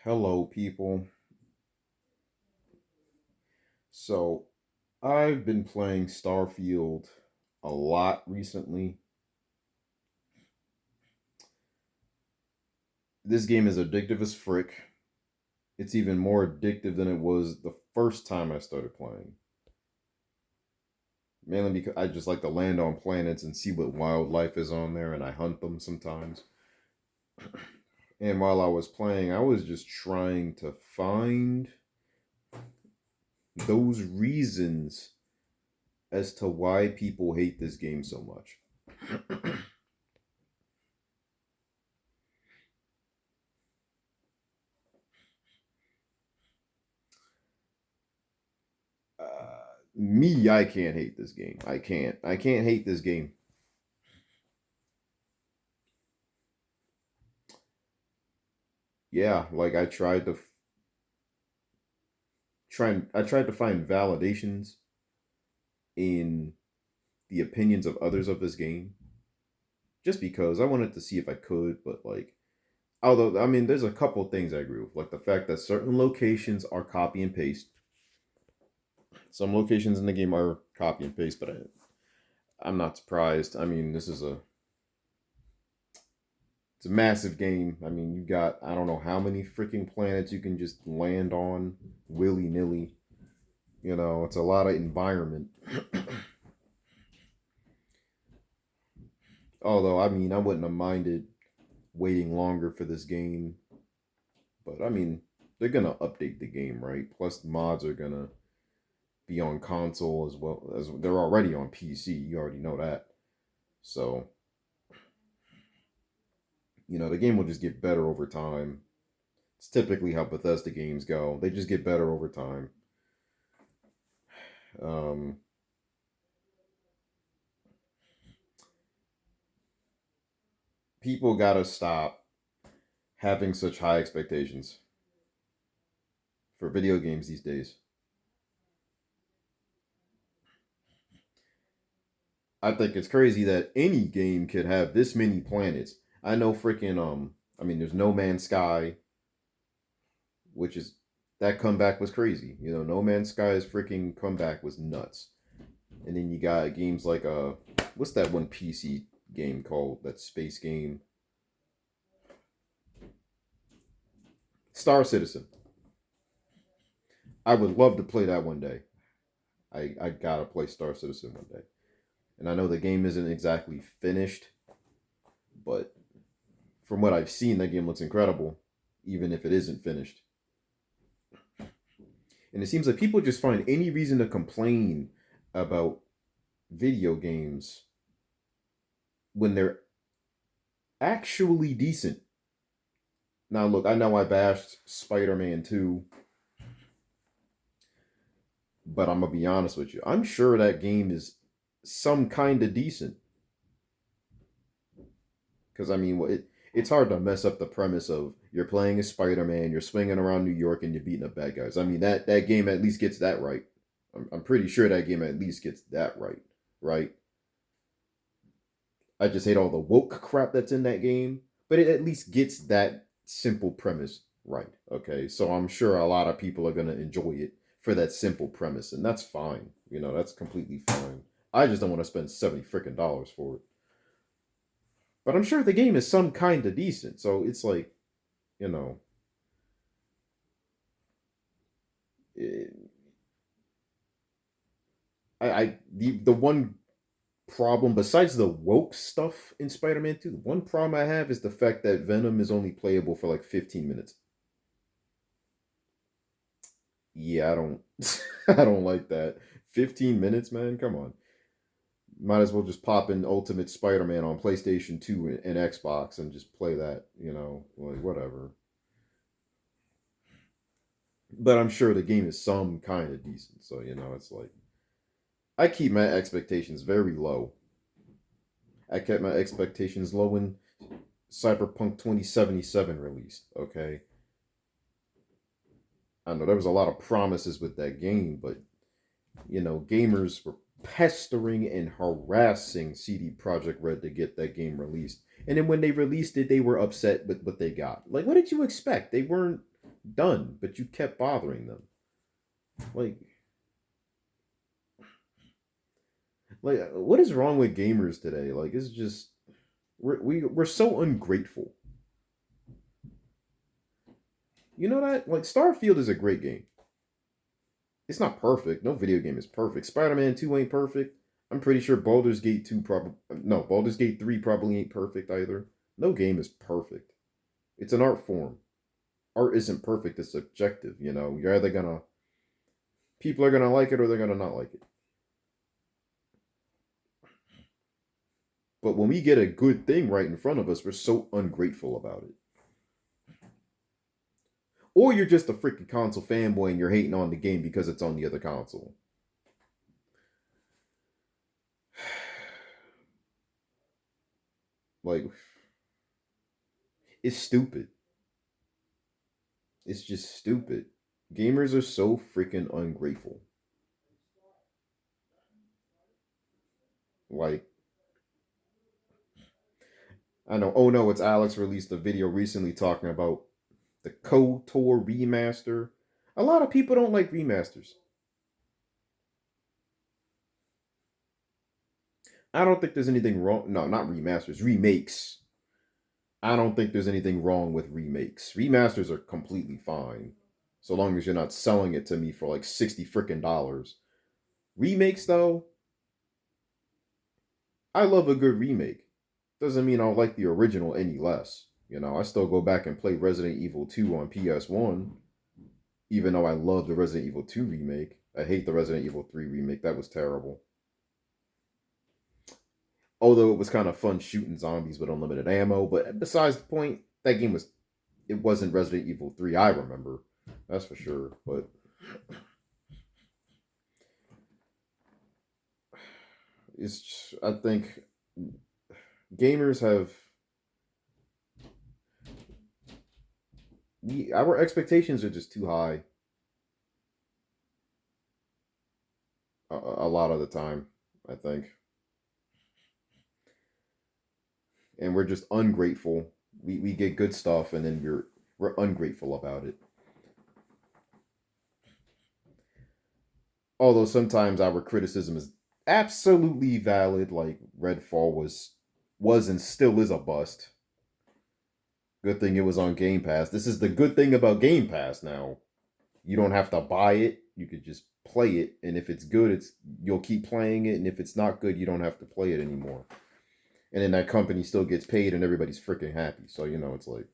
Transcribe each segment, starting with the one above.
Hello, people. So, I've been playing Starfield a lot recently. This game is addictive as frick. It's even more addictive than it was the first time I started playing. Mainly because I just like to land on planets and see what wildlife is on there, and I hunt them sometimes. And while I was playing, I was just trying to find those reasons as to why people hate this game so much. Me, I can't hate this game. I can't. I can't hate this game. Yeah, like I tried to find validations in the opinions of others of this game just because I wanted to see if I could, but like although I mean there's a couple things I agree with, like the fact that certain locations are copy and paste. Some locations in the game are copy and paste, but I'm not surprised. I mean, it's a massive game. I mean, you got I don't know how many freaking planets you can just land on willy nilly. You know, it's a lot of environment. Although, I mean, I wouldn't have minded waiting longer for this game. But I mean, they're gonna update the game, right? Plus, the mods are gonna be on console as well as they're already on PC. You already know that. So, the game will just get better over time. It's typically how Bethesda games go. They just get better over time. Um, People gotta stop having such high expectations for video games these days. I think it's crazy that any game could have this many planets. I know freaking I mean there's No Man's Sky, which is that comeback was crazy. No Man's Sky's freaking comeback was nuts. And then you got games like what's that one PC game called? That space game? Star Citizen. I would love to play that one day. I gotta play Star Citizen one day. And I know the game isn't exactly finished, but from what I've seen, that game looks incredible, even if it isn't finished. And it seems like people just find any reason to complain about video games when they're actually decent. Now, look, I know I bashed Spider Man 2, but I'm going to be honest with you. I'm sure that game is some kind of decent. Because, I mean, it's hard to mess up the premise of you're playing as Spider Man, you're swinging around New York, and you're beating up bad guys. I mean, that game at least gets that right. I'm pretty sure that game at least gets that right, right? I just hate all the woke crap that's in that game, but it at least gets that simple premise right. Okay, so I'm sure a lot of people are gonna enjoy it for that simple premise, and that's fine. That's completely fine. I just don't want to spend $70 freaking for it. But I'm sure the game is some kind of decent, so it's like, you know, it, the one problem besides the woke stuff in Spider-Man 2, the one problem I have is the fact that Venom is only playable for like 15 minutes. Yeah, I don't I don't like that. 15 minutes, man. Come on. Might as well just pop in Ultimate Spider-Man on PlayStation 2 and Xbox and just play that, like whatever. But I'm sure the game is some kind of decent. So, it's like I keep my expectations very low. I kept my expectations low when Cyberpunk 2077 released, okay? I know there was a lot of promises with that game, but gamers were pestering and harassing CD Projekt Red to get that game released. And then when they released it, they were upset with what they got. Like, what did you expect? They weren't. Done. But you kept bothering them. Like, what is wrong with gamers today? Like, it's just we're so ungrateful. You know that? Like, Starfield is a great game. It's not perfect. No video game is perfect. Spider-Man 2 ain't perfect. I'm pretty sure Baldur's Gate 2 probably no, Baldur's Gate 3 probably ain't perfect either. No game is perfect. It's an art form. Art isn't perfect, it's subjective, you know. You're either gonna people are gonna like it or they're gonna not like it. But when we get a good thing right in front of us, we're so ungrateful about it. Or you're just a freaking console fanboy and you're hating on the game because it's on the other console. Like, it's stupid. It's just stupid. Gamers are so freaking ungrateful. Like, I know, oh no, it's Alex released a video recently talking about the KOTOR remaster. A lot of people don't like remasters. I don't think there's anything wrong. No, not remasters, remakes. I don't think there's anything wrong with remakes. Remasters are completely fine, so long as you're not selling it to me for like 60 freaking dollars. Remakes, though, I love a good remake. Doesn't mean I'll like the original any less. You know, I still go back and play Resident Evil 2 on PS1, even though I love the Resident Evil 2 remake. I hate the Resident Evil 3 remake. That was terrible. Although it was kind of fun shooting zombies with unlimited ammo, but besides the point, that game was it wasn't Resident Evil 3 I remember. That's for sure. But it's just, I think gamers have our expectations are just too high a lot of the time, I think. And we're just ungrateful. We get good stuff and then we're ungrateful about it. Although sometimes our criticism is absolutely valid, like Redfall was and still is a bust. Good thing it was on Game Pass. This is the good thing about Game Pass now. You don't have to buy it. You could just play it, and if it's good, it's you'll keep playing it, and if it's not good, you don't have to play it anymore. And then that company still gets paid, and everybody's freaking happy. So you know, it's like,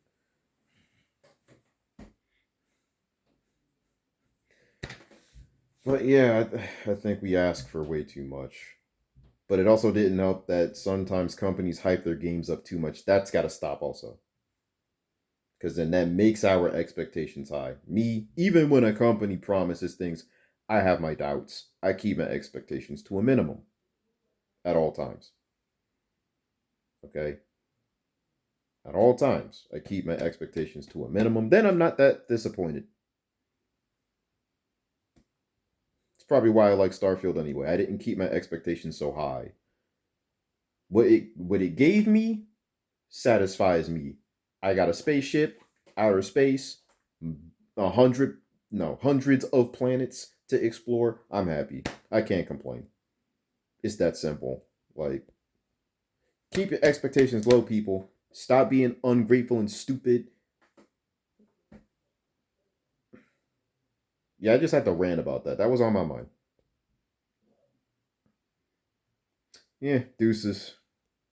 but yeah, I think we ask for way too much. But it also didn't help that sometimes companies hype their games up too much. That's got to stop also. Because then that makes our expectations high. Me, even when a company promises things, I have my doubts. I keep my expectations to a minimum at all times. Okay? At all times, I keep my expectations to a minimum. Then I'm not that disappointed. It's probably why I like Starfield anyway. I didn't keep my expectations so high. What it gave me satisfies me. I got a spaceship, outer space, 100 no hundreds of planets to explore. I'm happy. I can't complain. It's that simple. Like, keep your expectations low, people. Stop being ungrateful and stupid. Yeah, I just had to rant about that. That was on my mind. Yeah, deuces.